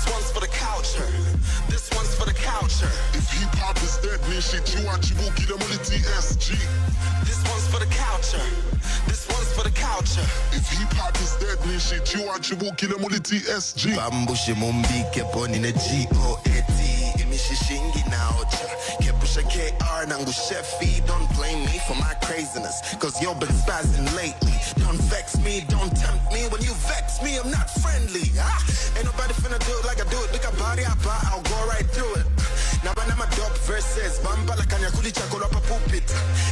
This one's for the culture. This one's for the culture. If hip-hop is dead, nishichua chibukile muli TSG. This one's for the culture. This one's for the culture. If hip-hop is dead, nishichua chibukile muli TSG. Bambushe mumbike ponine G-O-A-T. Imishishingi naocha. Kepusha KR nangu shefi. Don't blame me for my craziness, cause you've been spazzing lately. Don't vex me, don't tempt me. When you vex me, I'm not friendly. Ain't nobody finna do it like I do it. Look at body I buy, I'll go right through it. Now when I'm a dope verses, bamba la kanya kuli chakolo pa pulpit.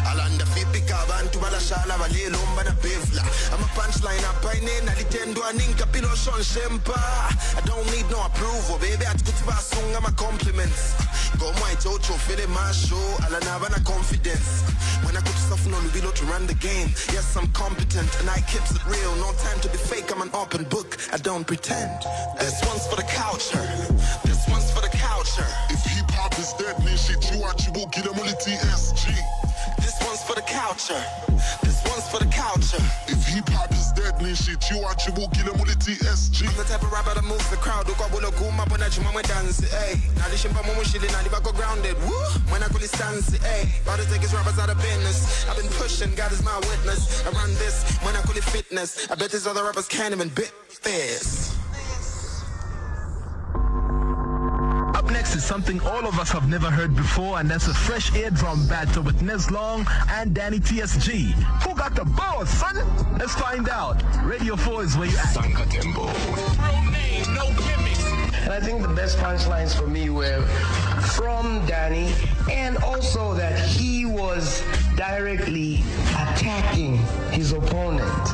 Alanda fipika abantu balashala balelo mbana bevla. I'm a punchline up by name, nalitendo aninka pilo shon shempa. I don't need no approval, baby. I just put song I'm a compliments. Go my jojo, feel it my show. Alana bana confidence. When I go to stuff no lubilo to run the game. Yes, I'm competent and I keeps it real. No time to be fake, I'm an open book. I don't pretend. This one's for the culture. This one's for the culture. If hip-hop is dead, nishichua chibukile muli TSG. This one's for the culture. This one's for the culture. If hip-hop is dead, nishichua chibukile muli TSG. I'm the type of rapper that moves the crowd. Ukwabulo kuma bona chuma mwe dance, eh. Nalishimba mumu shili nalibako grounded. Woo! When I call it stance, eh. About to take his rappers out of business. I've been pushing, God is my witness. I run this when I call it fitness. I bet these other rappers can't even bit this. Up next is something all of us have never heard before, and that's a fresh eardrum battle with Nezlong and Danny TSG. Who got the balls, son? Let's find out. Radio 4 is where you at. Real name, no gimmicks. And I think the best punchlines for me were from Danny, and also that he was directly attacking his opponent.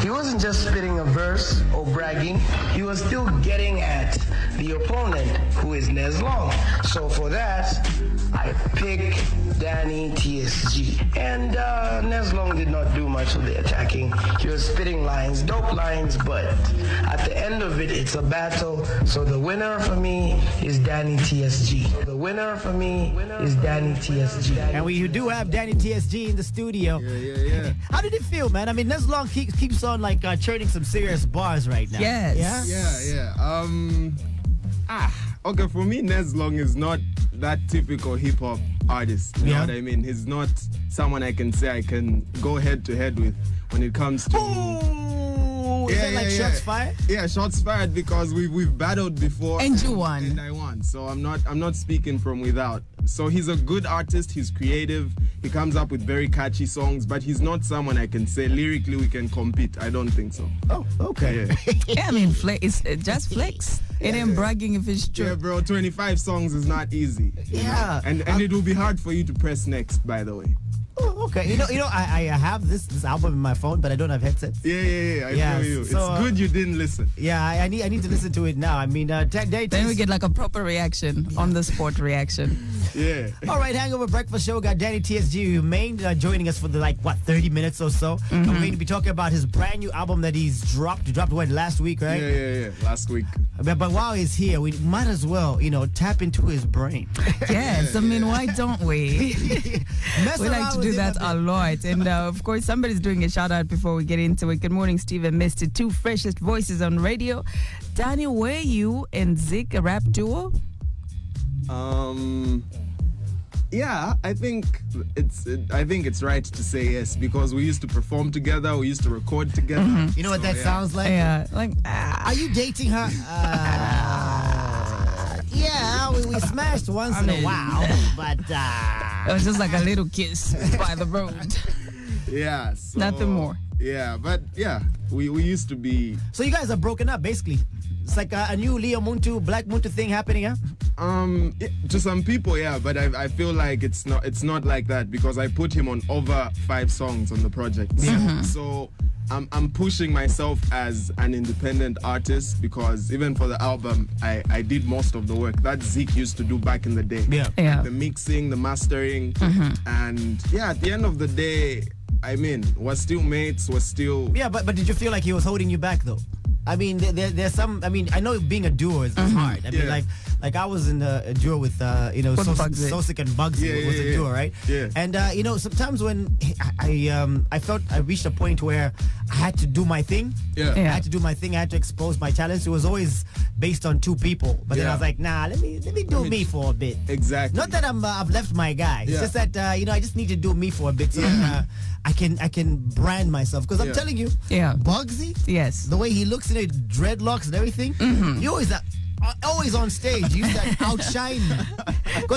He wasn't just spitting a verse or bragging, he was still getting at the opponent, who is Nezlong. So for that, I pick Danny TSG. And Nezlong did not do much of the attacking. He was spitting lines, dope lines, but at the end of it, it's a battle. So the winner for me is Danny TSG. The winner for me is Danny TSG. And we do have Danny TSG in the studio. Yeah. How did it feel, man? I mean, Nezlong keeps on like churning some serious bars right now. Yes. Yeah. Okay, for me, Nezlong is not that typical hip hop artist. You know what I mean? He's not someone I can say I can go head to head with when it comes to. Ooh, is that like shots fired? Yeah, shots fired, because we've battled before. And you won. And I won. So I'm not speaking from without. So he's a good artist, he's creative, he comes up with very catchy songs, but he's not someone I can say lyrically we can compete. I don't think so. Oh, okay. Yeah, I mean, it's just flex. It ain't bragging if it's true. Yeah, bro, 25 songs is not easy. Yeah. And it will be hard for you to press next, by the way. Oh, okay. You know, I have this album in my phone, but I don't have headsets. Yeah. I feel you. So, it's good you didn't listen. Yeah, I need to listen to it now. I mean, then we get like a proper reaction, on the spot reaction. Yeah. All right, Hangover Breakfast Show got Danny TSG Humayne joining us for the 30 minutes or so. Mm-hmm. We're going to be talking about his brand new album that he's dropped. He dropped what, last week, right? Yeah. Last week. But while he's here, we might as well, tap into his brain. Yes, I mean, why don't we? We like to do that a lot. And of course, somebody's doing a shout out before we get into it. Good morning, Steve and Misty, two freshest voices on radio. Danny, were you and Zeke a rap duo? Yeah, I think it's right to say yes, because we used to perform together, we used to record together. Mm-hmm. You know what that sounds like? Yeah, Are you dating her? Yeah, we smashed once in a while, but it was just like a little kiss by the road. Yeah, so, nothing more. Yeah, but we used to be. So you guys are broken up, basically. It's like a new Leo Muntu, Black Muntu thing happening, huh? To some people, yeah, but I feel like it's not like that, because I put him on over 5 songs on the project. Yeah. So I'm pushing myself as an independent artist, because even for the album, I did most of the work that Zeke used to do back in the day. Yeah. The mixing, the mastering, and at the end of the day, I mean, we're still mates, we're still. Yeah, but did you feel like he was holding you back though? I mean, there's some. I mean, I know being a duo is hard. I mean, like I was in a duo with So'Sick and Bugsy was a duo, right? Yeah. And sometimes when I felt I reached a point where I had to do my thing. Yeah. I had to do my thing. I had to expose my talents. It was always based on two people. But then I was like, nah, let me do me for a bit. Exactly. Not that I've left my guy. It's just that I just need to do me for a bit so that, I can brand myself. Because I'm telling you, Bugsy, Yes. the way he looks in it, dreadlocks and everything, he always on stage. He used to outshine me.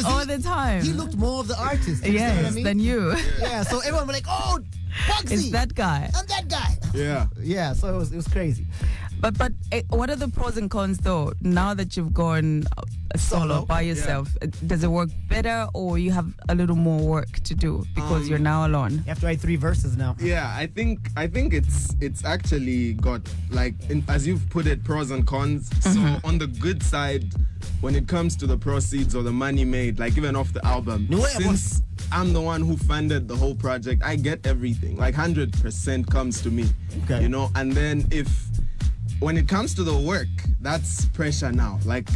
All the time. He looked more of the artist. You understand what I mean? Than you. Yeah, so everyone was like, oh, Bugsy. It's that guy. I'm that guy. Yeah. Yeah, so it was crazy. But what are the pros and cons though? Now that you've gone solo by yourself, does it work better, or you have a little more work to do because you're now alone? You have to write 3 verses now. Yeah, I think it's actually got, like, as you've put it, pros and cons. So on the good side, when it comes to the proceeds or the money made, like even off the album, since I'm the one who funded the whole project, I get everything. Like 100% comes to me. Okay. You know, and then when it comes to the work, that's pressure now. Like,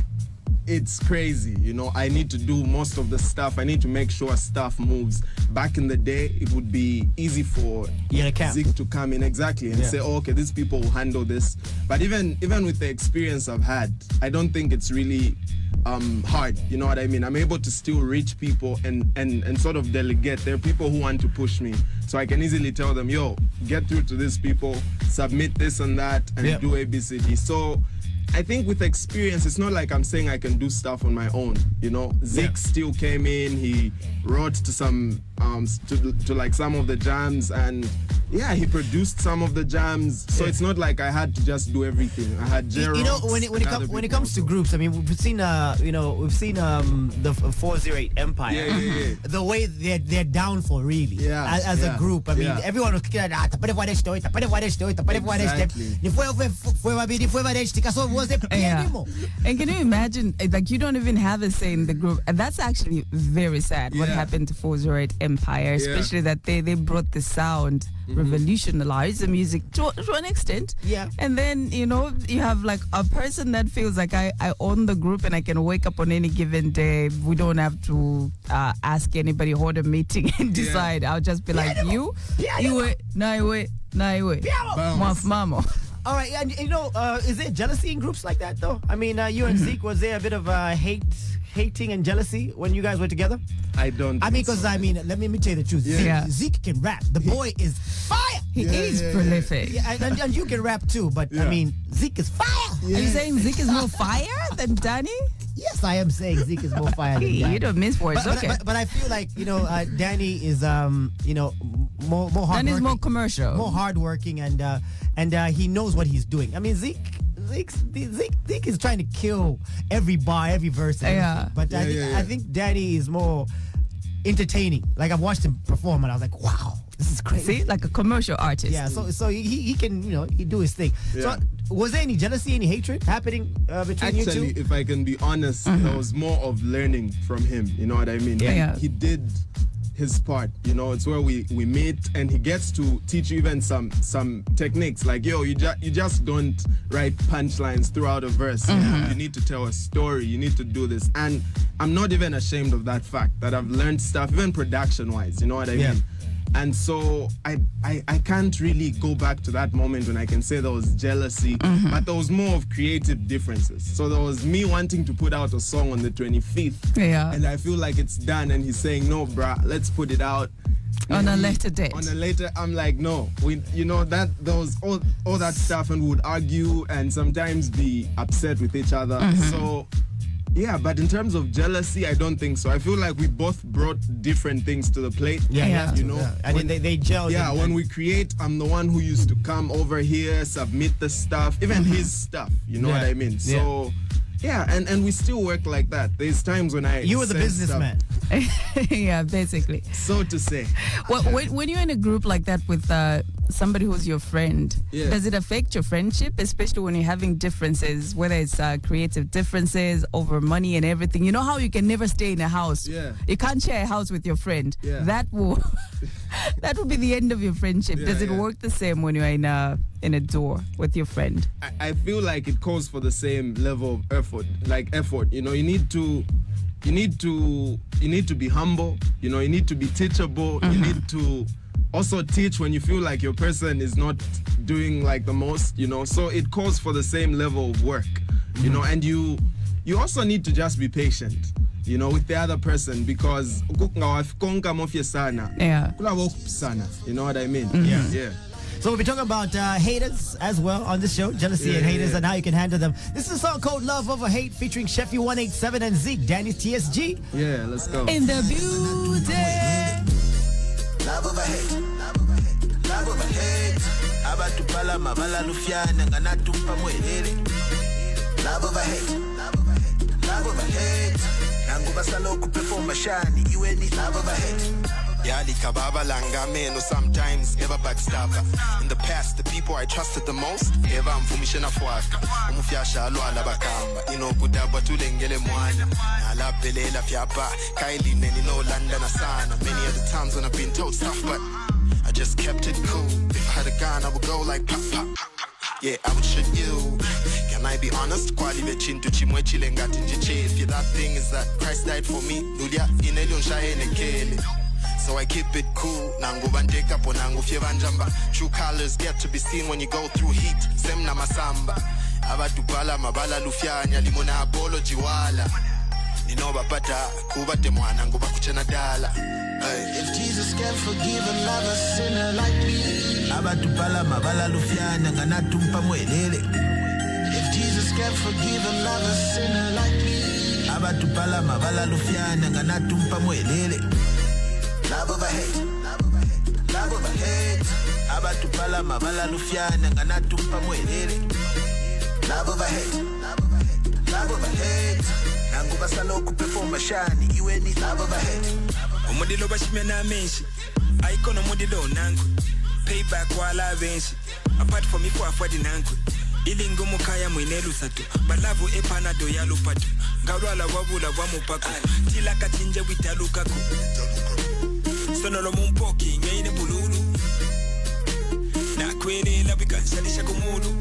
it's crazy, you know. I need to do most of the stuff. I need to make sure stuff moves. Back in the day, it would be easy for Zeke to come in and say, oh, okay, these people will handle this. But even with the experience I've had, I don't think it's really hard. You know what I mean? I'm able to still reach people and sort of delegate. There are people who want to push me, so I can easily tell them, yo, get through to these people, submit this and that, and do ABCD. So I think with experience, it's not like I'm saying I can do stuff on my own. You know, Zeke still came in. He wrote to some to like some of the jams, and he produced some of the jams. So it's not like I had to just do everything. I had J-Rock. You know, when it comes to groups, I mean, we've seen the 408 Empire. The way they're down for really as a group. I mean, everyone was kicking out. And can you imagine, like, you don't even have a say in the group, and that's actually very sad. What happened to 408 Empire, especially that they brought the sound, revolutionized the music to an extent. And then, you know, you have like a person that feels like I own the group and I can wake up on any given day. We don't have to ask anybody, hold a meeting and decide. I'll just be like, you naiwe mamo. All right, and you know, is there jealousy in groups like that though? I mean, you and Zeke, was there a bit of hating and jealousy when you guys were together? I don't. I mean, because let me tell you the truth. Zeke can rap. The boy is fire. He is prolific. Yeah, and you can rap too, but I mean, Zeke is fire. Are you saying Zeke is more fire than Danny? Yes, I am saying Zeke is more fire than Danny. You don't miss words, but I feel like, you know, Danny is more hard. Danny's more commercial, more hardworking, and he knows what he's doing. I mean, Zeke is trying to kill every bar, every verse. But I think Danny is more entertaining. Like, I've watched him perform and I was like, wow, this is crazy. See, like a commercial artist. Yeah, so he can, you know, he do his thing. So was there any jealousy, any hatred happening between you two? Actually, if I can be honest, there was more of learning from him. You know what I mean? He did his part, you know. It's where we meet and he gets to teach you even some techniques, like, yo, you just don't write punchlines throughout a verse. You need to tell a story, you need to do this. And I'm not even ashamed of that fact, that I've learned stuff, even production wise, you know what I mean? And so I can't really go back to that moment when I can say there was jealousy, but there was more of creative differences. So there was me wanting to put out a song on the 25th, and I feel like it's done, and he's saying, no, bruh, let's put it out on a later date. On a later, I'm like, no, that there was all that stuff, and we would argue and sometimes be upset with each other. So. Yeah, but in terms of jealousy, I don't think so. I feel like we both brought different things to the plate. You know, I mean, they gel. Yeah, when we create, I'm the one who used to come over here, submit the stuff, even his stuff. You know what I mean? So, and we still work like that. There's times when You were the businessman. Yeah, basically. So to say. Well, when you're in a group like that with somebody who's your friend, does it affect your friendship, especially when you're having differences, whether it's creative differences over money and everything? You know how you can never stay in a house? Yeah. You can't share a house with your friend. Yeah. That will that will be the end of your friendship. Yeah, does it work the same when you're in a door with your friend? I feel like it calls for the same level of effort. You know, you need to be humble. You know, you need to be teachable. You need to also teach when you feel like your person is not doing like the most, you know. So it calls for the same level of work, you know, and you also need to just be patient, you know, with the other person, because Yeah. you know what I mean? Yeah. So we'll be talking about haters as well on this show, jealousy and haters, and how you can handle them. This is a song called Love Over Hate featuring Chefy 187 and Zeke, Danny TSG. Yeah, let's go. In the beauty. Love over hate, love over hate. Abantu pala mabala lufiana nganatumpa mwelele. Love over hate, love over hate. Nangu basalo kuperforma shani, iwe ni love over hate. Yali kababa langameno, sometimes never backstabber. In the past, the people I trusted the most, eva mfumishe na fuaka. Umufyasha alwala bakamba, ino kudabwa tulengele mwana. Nala pelela fyapa, kaili neni no landa na sana. Many of the times when I've been told stuff, but I just kept it cool. If I had a gun, I would go like pop, pop, pop. Yeah, I would shoot you. Can I be honest? Kwali vechintu chimwe chile ngati njiche. If that thing is that Christ died for me, Lulia inelion shaene kele. So I keep it cool. Nangu bandeka po nangu fye banjamba. True colors get to be seen when you go through heat. Semna masamba. Abatu pala mabala lufyanya limona apology wala. Nino bapata kubate mwana nguba kuchena dala. If Jesus can forgive another sinner like me, abatu pala mabala lufyanya nganatumpa mwelele. If Jesus can forgive another sinner like me, abatu pala mabala lufyanya nganatumpa mwelele. Love over hate, love over hate. Abatu pala mabala lufiana nganatumpa mwelele. Love over hate, love over hate. Nangu basalo kuperforma shani, iwe ni love over hate. Umudilo bashimena menshi, aikono mudilo nangu. Payback wala venshi, apart from ifo afwadi nangu. Ilingo mukaya mwinelu sato, balavu epanado ya lupatu. Gawala wabula wamupako, tila katinje witalukaku. Sonolo mumpoki ngaine bululu na kwele la bikansalisha kumulu.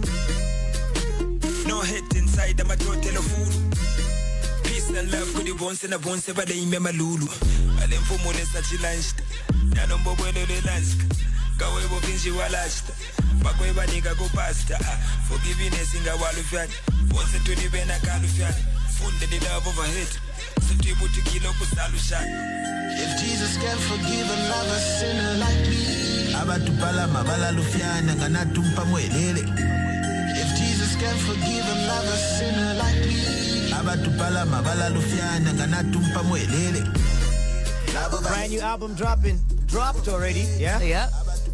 No hate inside ama totelo fulu. Peace and love kudi bonse na bonse bada ime malulu. Ale mfumule sa chilanshita Nano mbobwele le lanska Kawe bo finshi walashita Pakwe banika kupasta Forgiveness inga walu fyani Bonse tulibena kalu fyani Funde the love over hate Sutibu tukilo kusalu shani. If Jesus can forgive another sinner like me, abatu pala mabala lufiana nganatumpa mwelele. If Jesus can forgive another sinner like me, abatu pala mabala lufiana nganatumpa mwelele. Brand new album dropped already, yeah? Yeah.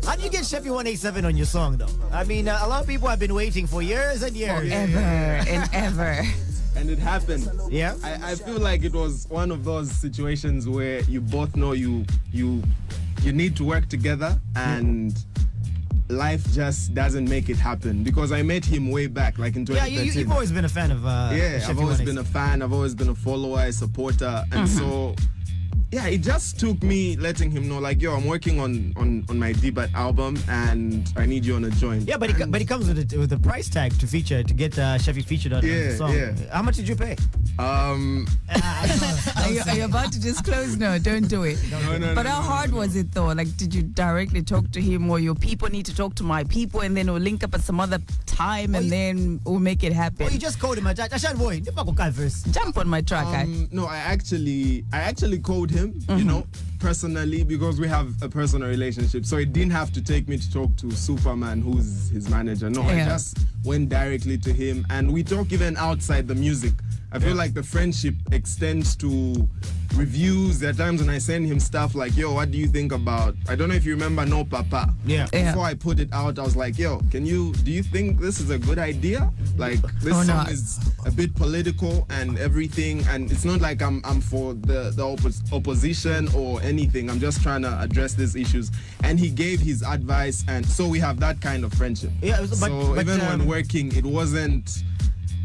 How do you get Chefy 187 on your song though? I mean, a lot of people have been waiting for years and years. Forever and ever. And it happened. Yeah. I feel like it was one of those situations where you both know you need to work together and life just doesn't make it happen. Because I met him way back, like in 2013. Yeah, you've always been a fan of yeah, I've always been a fan. I've always been a follower, a supporter. And so, yeah, it just took me letting him know, like, yo, I'm working on my debut album and I need you on a joint. Yeah, but it comes with a price tag to get Chefy featured on the song. Yeah. How much did you pay? Are you about to disclose? No, don't do it. No, but how hard was it though? Like, did you directly talk to him, or your people need to talk to my people, and then we'll link up at some other time, and then we'll make it happen? Oh, you just called him. Jump on my track. No, I actually called him, you know, personally, because we have a personal relationship. So it didn't have to take me to talk to Superman, who's his manager. No, I just went directly to him, and we talk even outside the music I feel like the friendship extends to reviews. There are times when I send him stuff like, yo, what do you think about, I don't know if you remember No Papa. Yeah. Before I put it out, I was like, yo, do you think this is a good idea? Like, this song is a bit political and everything, and it's not like I'm for the opposition or anything. I'm just trying to address these issues. And he gave his advice, and so we have that kind of friendship. Yeah, but even when working, it wasn't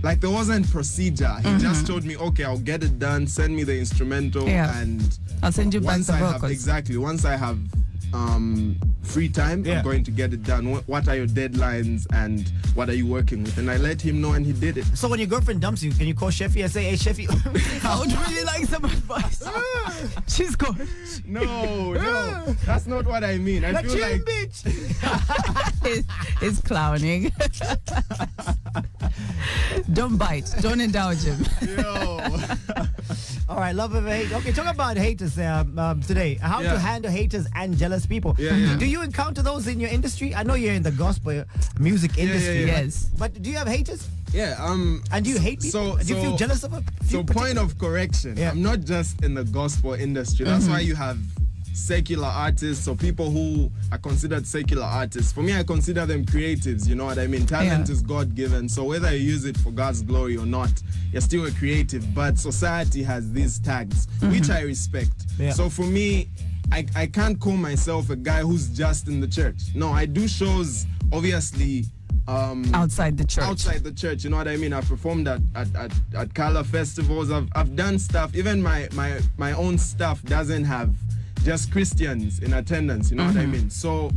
like there wasn't procedure. He just told me, okay, I'll get it done, send me the instrumental, and I'll send you back the vocals. Once I have free time, I'm going to get it done. What are your deadlines and what are you working with? And I let him know, and he did it. So when your girlfriend dumps you, can you call Sheffy and say, hey, Sheffy, I would really like some advice. She's gone. No, that's not what I mean. I feel like bitch. He's clowning. Don't bite. Don't indulge him. Yo. All right, love of hate. Okay, talk about haters today. How to handle haters and jealous people. Do you encounter those in your industry? I know you're in the gospel music industry. Yes. But do you have haters? Yeah. And do you hate people? Do you feel jealous of them? So point of correction. Yeah. I'm not just in the gospel industry. That's why you have secular artists or people who are considered secular artists. For me, I consider them creatives, you know what I mean? Talent is God-given, so whether you use it for God's glory or not, you're still a creative. But society has these tags, which I respect. Yeah. So for me, I can't call myself a guy who's just in the church. No, I do shows, obviously, outside the church. Outside the church, you know what I mean? I've performed at color festivals. I've done stuff. Even my own stuff doesn't have just Christians in attendance, you know what I mean? So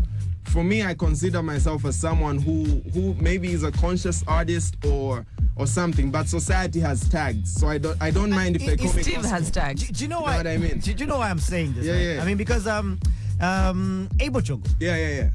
for me, I consider myself as someone who maybe is a conscious artist or something, but society has tags, so I don't mind if they call me. Steve has tags. Do you know what I mean? Do you know why I'm saying this? Yeah. I mean, because Abel Chongo. Yeah.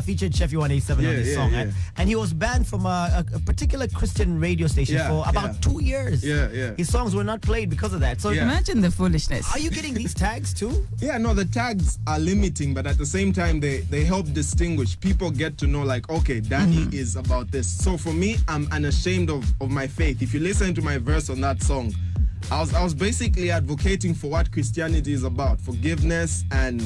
Featured Chef 187 on this song, and he was banned from a particular Christian radio station for about 2 years. His songs were not played because of that. So imagine the foolishness. Are you getting these tags too? Yeah, no, the tags are limiting, but at the same time, they help distinguish. People get to know, like, okay, Danny is about this. So for me, I'm unashamed of my faith. If you listen to my verse on that song, I was basically advocating for what Christianity is about, forgiveness and,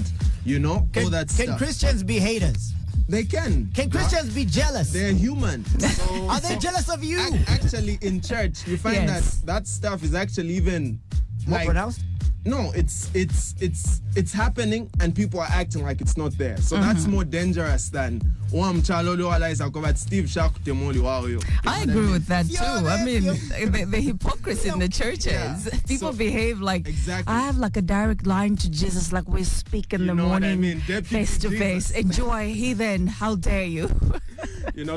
all that stuff. Can Christians be haters? They can. Can Christians be jealous? They're human. So, are they jealous of you? Actually, in church, you find that stuff is actually even more pronounced. No, it's happening and people are acting like it's not there. So that's more dangerous than I agree with that too. I mean, the hypocrisy in the churches. People behave like I have like a direct line to Jesus, like we speak in the morning, face to face. Enjoy, heathen. How dare you?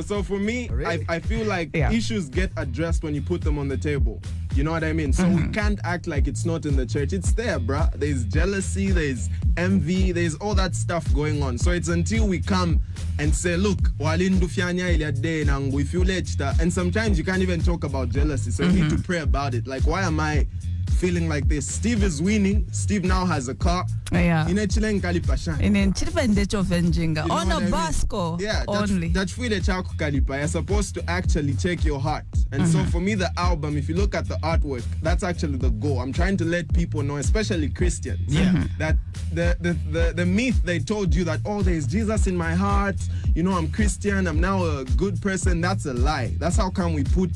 So for me, I feel like issues get addressed when you put them on the table. You know what I mean? So we can't act like it's not in the church. It's there, bruh. There's jealousy, there's envy, there's all that stuff going on. So it's until we come and say, look, and sometimes you can't even talk about jealousy. So you need to pray about it. Like, why am I feeling like this? Steve is winning. Steve now has a car. On a basco only. You're supposed to actually check your heart. And so for me, the album, if you look at the artwork, that's actually the goal. I'm trying to let people know, especially Christians, that the myth they told you that, oh, there's Jesus in my heart, I'm Christian, I'm now a good person, that's a lie. That's how come we put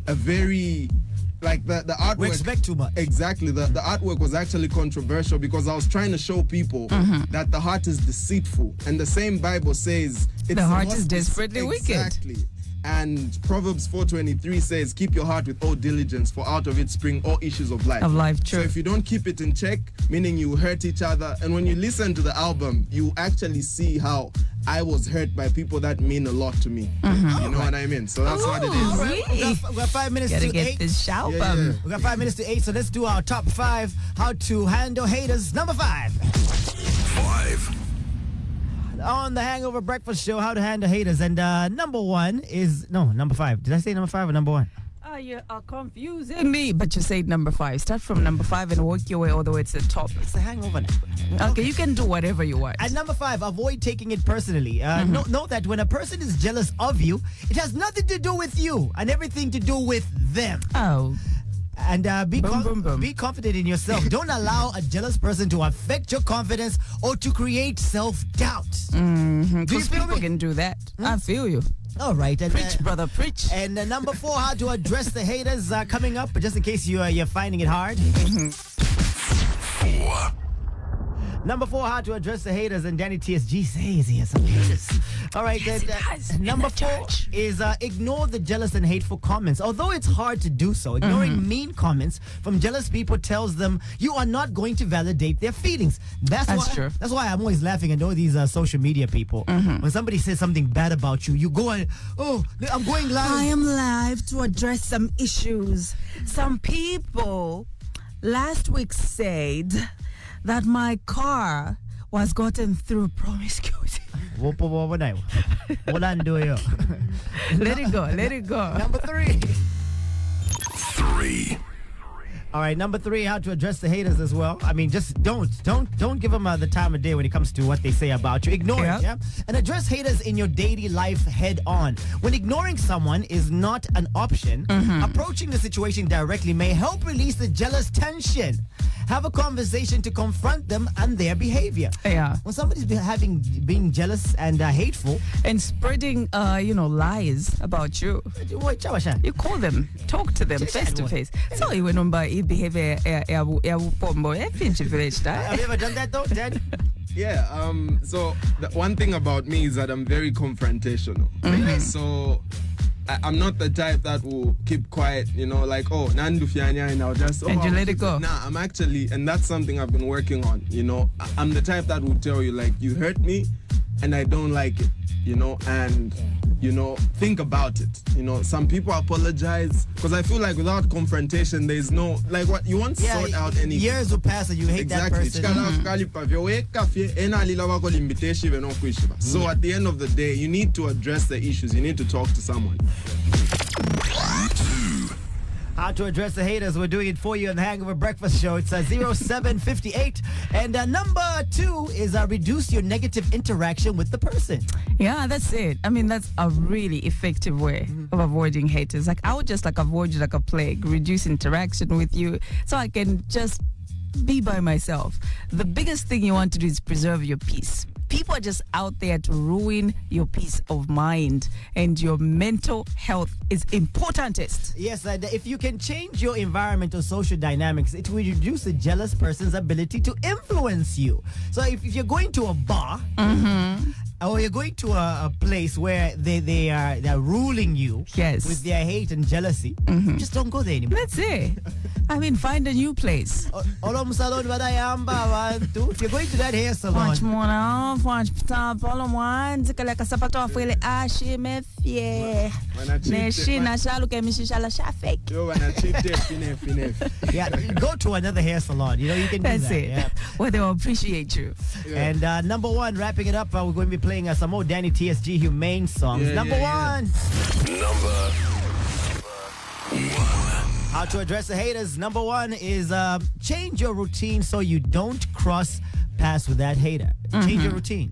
a very... Like the artwork. We expect too much. Exactly. The artwork was actually controversial because I was trying to show people that the heart is deceitful. And the same Bible says the heart is desperately wicked. Exactly. And Proverbs 4:23 says, keep your heart with all diligence, for out of it spring all issues of life. True. So if you don't keep it in check, meaning you hurt each other, and when you listen to the album, you actually see how I was hurt by people that mean a lot to me. You know what I mean? So that's what it is. Really? We got 5 minutes Gotta to get 8. this album. We got 5 minutes to 8, so let's do our top 5. How to handle haters. Number 5. 5. On the Hangover Breakfast Show, how to handle haters. And number 1 is... No, number 5. Did I say number 5 or number 1? You are confusing me, but you said number 5. Start from number 5 and work your way all the way to the top. It's the Hangover. Okay, you can do whatever you want. At number 5, avoid taking it personally. Know that when a person is jealous of you, it has nothing to do with you and everything to do with them. Oh. And be confident in yourself. Don't allow a jealous person to affect your confidence or to create self-doubt. Because people can do that. I feel you. All right. And, preach, brother, preach. And number 4, how to address the haters coming up, just in case you're finding it hard. 4. Number 4, how to address the haters, and Danny TSG says he has some haters. All right, yes, number 4 is ignore the jealous and hateful comments. Although it's hard to do so, ignoring mean comments from jealous people tells them you are not going to validate their feelings. That's true. That's why I'm always laughing at all these social media people. When somebody says something bad about you, you go and, oh, I'm going live. I am live to address some issues. Some people last week said that my car was gotten through promiscuity. Let it go. Number 3. 3. All right, number 3, how to address the haters as well. I mean, just don't give them the time of day when it comes to what they say about you. Ignore it, yeah? And address haters in your daily life head on. When ignoring someone is not an option, approaching the situation directly may help release the jealous tension. Have a conversation to confront them and their behavior. Yeah. When somebody's being jealous and hateful and spreading, lies about you, you call them, talk to them face to face. So you went on by behavior. Have you ever done that though, Dad? Yeah. So the one thing about me is that I'm very confrontational. So I'm not the type that will keep quiet, like, oh, Nandu Fianya, and I'll just, and you let it go. Nah, I'm actually, and that's something I've been working on, I'm the type that will tell you, like, you hurt me and I don't like it, and, think about it. Some people apologize because I feel like without confrontation, there's no, like, what you want to sort out anything. Years will pass and you hate that person. So at the end of the day, you need to address the issues. You need to talk to someone. 2. How to address the haters. We're doing it for you on the Hangover Breakfast Show. It's 0758. And number 2 is reduce your negative interaction with the person. Yeah, that's it. I mean, that's a really effective way of avoiding haters. Like, I would just avoid you like a plague, reduce interaction with you so I can just be by myself. The biggest thing you want to do is preserve your peace. People are just out there to ruin your peace of mind, and your mental health is importantest. Yes, if you can change your environment or social dynamics, it will reduce a jealous person's ability to influence you. So if you're going to a bar, or you're going to a place where they're ruling you with their hate and jealousy, just don't go there anymore. That's it. I mean, find a new place. If you're going to that hair salon, yeah, go to another hair salon. You can do that. That's it. Yeah. Well, they'll appreciate you. Yeah. And number 1, wrapping it up, we're going to be playing some more Danny TSG Humayne songs. Number 1. Number 1. How to address the haters. Number 1 is change your routine so you don't cross paths with that hater. Change your routine.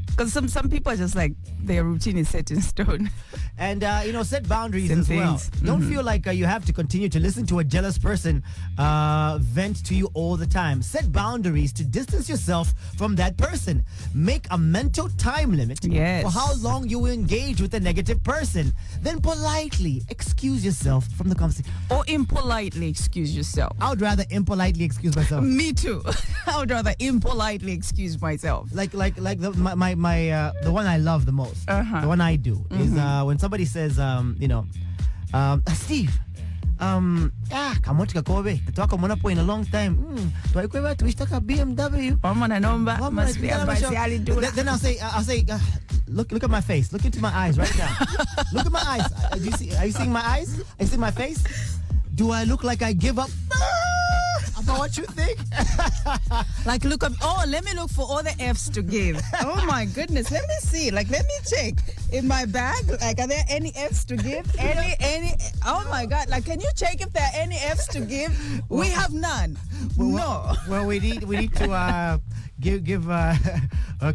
Because some people are just like, their routine is set in stone. And, set boundaries as well. Don't feel like you have to continue to listen to a jealous person vent to you all the time. Set boundaries to distance yourself from that person. Make a mental time limit for how long you will engage with a negative person. Then politely excuse yourself from the conversation. Or impolitely excuse yourself. I would rather impolitely excuse myself. Me too. I would rather impolitely excuse myself. Like the one I love the most, the one I do, is when somebody says, Steve, kamotika kobe tutaka mwana po in a long time twaikwewa tuishtaka BMW then I'll say look at my face, look into my eyes right now. Look at my eyes. Are you seeing my eyes? Are you seeing my face? Do I look like I give up about what you think? Like, look up. Oh, let me look for all the F's to give. Oh my goodness, let me see. Like, let me check in my bag. Like, are there any F's to give? Any? Oh my God! Like, can you check if there are any F's to give? We have none. No. Well, we need to give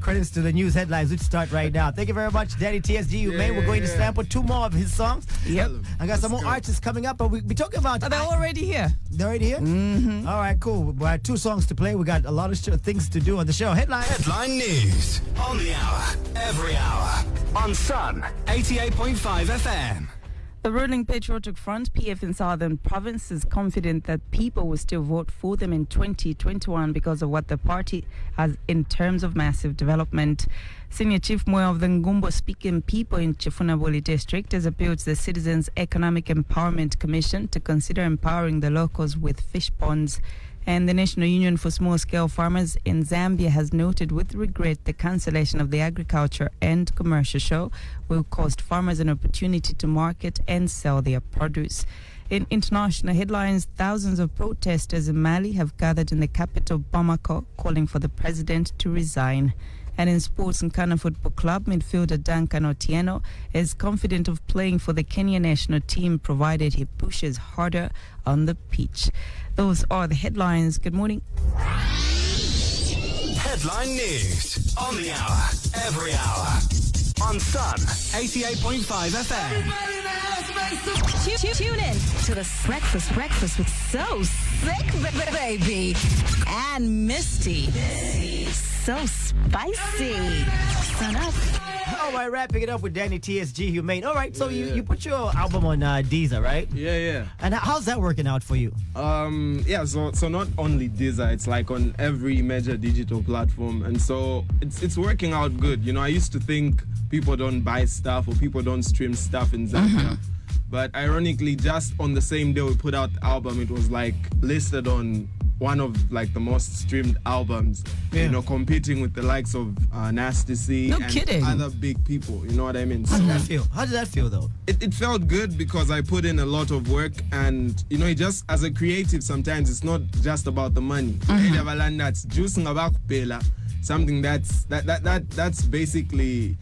credits to the news headlines, which start right now. Thank you very much, Danny TSG Humayne. We're going to sample 2 more of his songs. Yep. I got some more artists coming up, but we'll be talking about... Are they already here? They're already here? Mm-hmm. All right, cool. We got 2 songs to play. We got a lot of things to do on the show. Headline news on the hour, every hour, on Sun 88.5 FM. The ruling Patriotic Front, PF in Southern Province, is confident that people will still vote for them in 2021 because of what the party has in terms of massive development. Senior Chief Moyo of the Ngumbo-speaking people in Chifunaboli district has appealed to the Citizens Economic Empowerment Commission to consider empowering the locals with fish ponds. And the National Union for Small-Scale Farmers in Zambia has noted with regret the cancellation of the Agriculture and Commercial Show will cost farmers an opportunity to market and sell their produce. In international headlines, thousands of protesters in Mali have gathered in the capital Bamako calling for the president to resign. And in sports, Nkana Football Club midfielder Duncan Otieno is confident of playing for the Kenya national team provided he pushes harder on the pitch. Those are the headlines. Good morning. Headline news on the hour, every hour, on Sun 88.5 FM. Tune in to the breakfast with So'Sick, baby, and Misty. So spicy. Sun up. All right, wrapping it up with Danny TSG Humayne. All right, so you put your album on Deezer, right? Yeah. And how's that working out for you? So not only Deezer, it's like on every major digital platform, and so it's working out good. You know, I used to think people don't buy stuff or people don't stream stuff in Zambia. But ironically, just on the same day we put out the album, it was like listed on one of like the most streamed albums, you know, competing with the likes of Nasty C and other big people, you know what I mean? How did that feel? How did that feel though? It felt good because I put in a lot of work, and you know, it just, as a creative, sometimes it's not just about the money. Something that's basically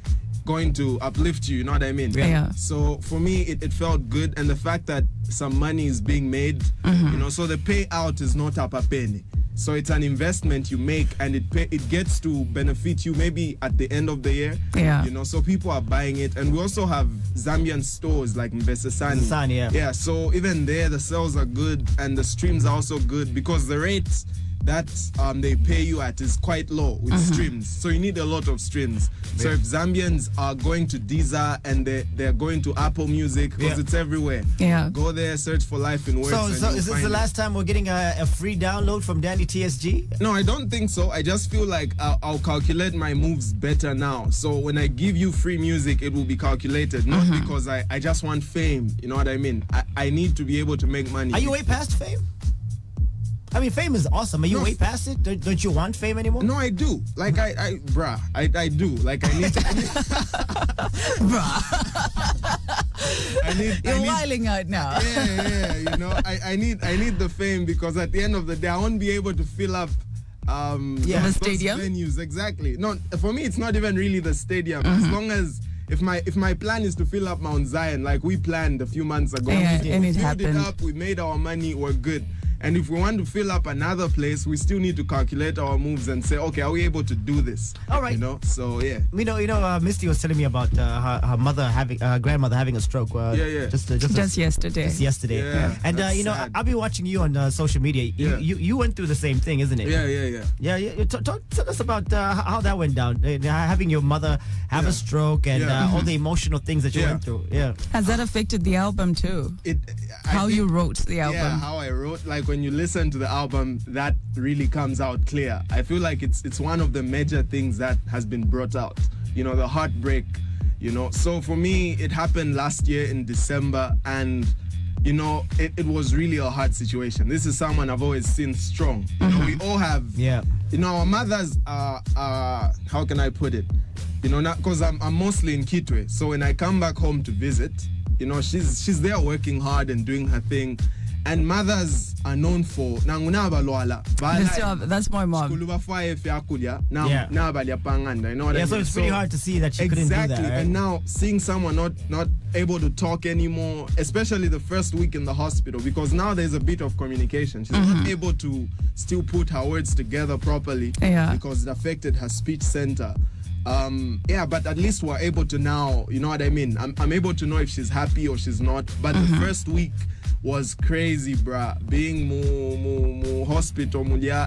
going to uplift you, you know what I mean? Yeah. So for me, it felt good, and the fact that some money is being made, you know, so the payout is not up a penny. So it's an investment you make, and it gets to benefit you maybe at the end of the year. Yeah. You know, so people are buying it, and we also have Zambian stores like Mbesesani. Yeah. So even there, the sales are good, and the streams are also good because the rates that they pay you at is quite low with streams, so you need a lot of streams. So if Zambians are going to Deezer and they're going to Apple Music, because it's everywhere, go there, search for Life in Words. So is this the last time we're getting a free download from Danny TSG? No, I don't think so. I just feel like I'll calculate my moves better now. So when I give you free music, it will be calculated, not because I just want fame, you know what I mean? I need to be able to make money. Are you way past fame? I mean, fame is awesome. Are you way past it? Don't you want fame anymore? No, I do. Like, I do. Like, I need to... You're wilding out now. Yeah. You know, I need the fame, because at the end of the day, I won't be able to fill up the stadium venues. Exactly. No, for me, it's not even really the stadium. As long as if my plan is to fill up Mount Zion, like we planned a few months ago, and we it happened. Filled it up, we made our money, we're good. And if we want to fill up another place, we still need to calculate our moves and say, okay, are we able to do this? All right. You know, so yeah. You know, Misty was telling me about her grandmother having a stroke. Just yesterday. Just yesterday. Yeah, and you know, I've been watching you on social media. You went through the same thing, isn't it? Yeah. Tell us about how that went down. Having your mother have a stroke and all the emotional things that you went through. Yeah. Has that affected the album too? How you wrote the album? Yeah, how I wrote. Like, when you listen to the album, that really comes out clear. I feel like it's one of the major things that has been brought out. You know, the heartbreak, you know. So for me, it happened last year in December, and you know, it was really a hard situation. This is someone I've always seen strong. You know, we all have, you know, our mothers are how can I put it? You know, not because I'm mostly in Kitwe. So when I come back home to visit, you know, she's there working hard and doing her thing. And mothers are known for that's my mom. You know what I so mean? it's pretty hard to see that she couldn't do that. Right? And now seeing someone not able to talk anymore, especially the first week in the hospital, because now there's a bit of communication. She's not able to still put her words together properly because it affected her speech center. But at least we're able to now, you know what I mean? I'm able to know if she's happy or she's not. But the first week was crazy, bruh. Being more hospital,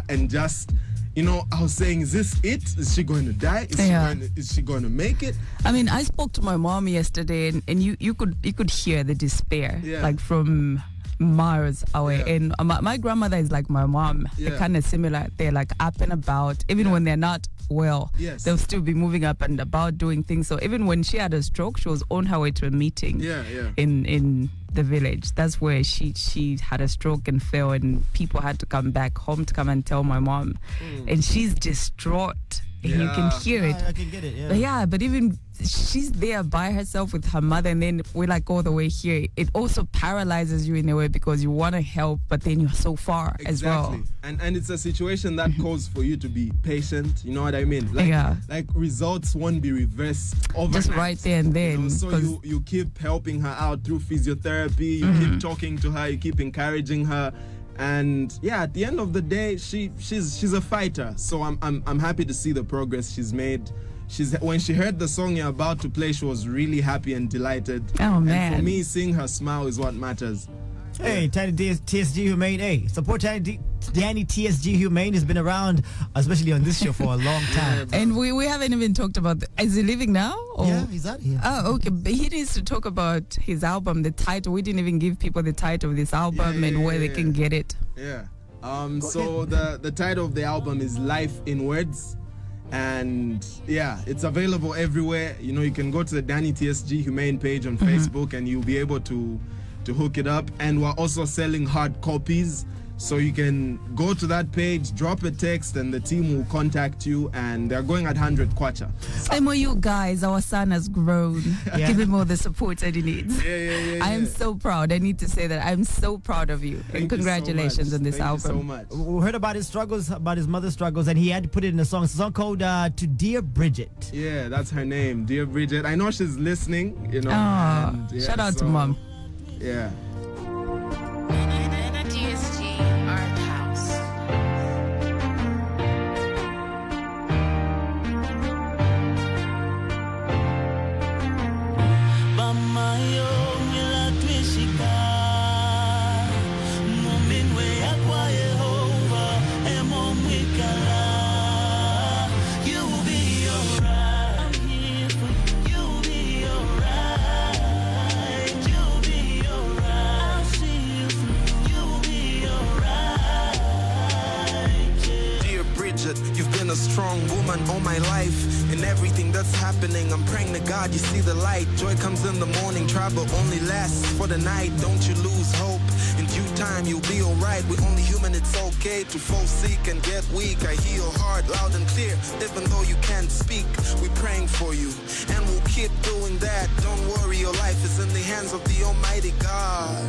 and just, you know, I was saying, is this it? Is she going to die? Is she going to make it? I mean, I spoke to my mom yesterday, and you could hear the despair, like from miles away. And my grandmother is like my mom. They're kind of similar. They're like up and about, even when they're not well. They'll still be moving up and about, doing things. So even when she had a stroke, she was on her way to a meeting in the village. That's where she had a stroke and fell, and people had to come back home to come and tell my mom. And she's distraught. And you can hear it. I can get it, But even she's there by herself with her mother, and then we're like all the way here. It also paralyzes you in a way because you want to help, but then you're so far as well. And it's a situation that calls for you to be patient. You know what I mean? Like results won't be reversed overnight. Just right there and then. You know, so you keep helping her out through physiotherapy. You keep talking to her. You keep encouraging her. And at the end of the day, she's a fighter. So I'm happy to see the progress she's made. When she heard the song you're about to play, she was really happy and delighted. Oh man! And for me, seeing her smile is what matters. Hey, Danny TSG Humayne. Hey, support Danny TSG Humayne. Has been around, especially on this show, for a long time. And we haven't even talked about. Is he living now? Or? Yeah, he's out here. Oh, okay. But he needs to talk about his album, the title. We didn't even give people the title of this album and where they can get it. Yeah. So the title of the album is Life in Words. And it's available everywhere. You know, you can go to the Danny TSG Humayne page on Facebook, and you'll be able to hook it up. And we're also selling hard copies, so you can go to that page, drop a text, and the team will contact you. And they're going at 100 kwacha. Same with you guys. Our son has grown. Give him all the support that he needs. I am so proud. I need to say that I'm so proud of you. And congratulations on this album. Thank you so much. We heard about his struggles, about his mother's struggles, and he had to put it in a song. It's a song called "To Dear Bridget." Yeah, that's her name, Dear Bridget. I know she's listening. You know. Shout out to mom. Yeah. TSG Art House. You've been a strong woman all my life. In everything that's happening, I'm praying to God you see the light. Joy comes in the morning, trouble only lasts for the night. Don't you lose hope, in due time you'll be alright. We're only human, it's okay to fall sick and get weak. I hear your heart loud and clear, even though you can't speak. We're praying for you, and we'll keep doing that. Don't worry, your life is in the hands of the Almighty God.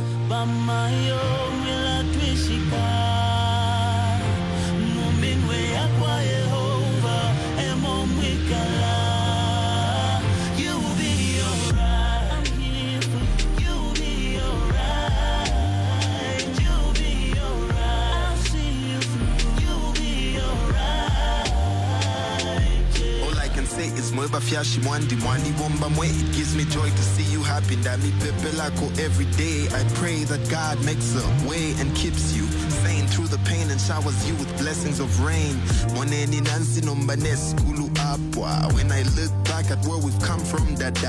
It gives me joy to see you happy. Every day I pray that God makes a way and keeps you sane through the pain and showers you with blessings of rain. When I look back at where we've come from, Dada,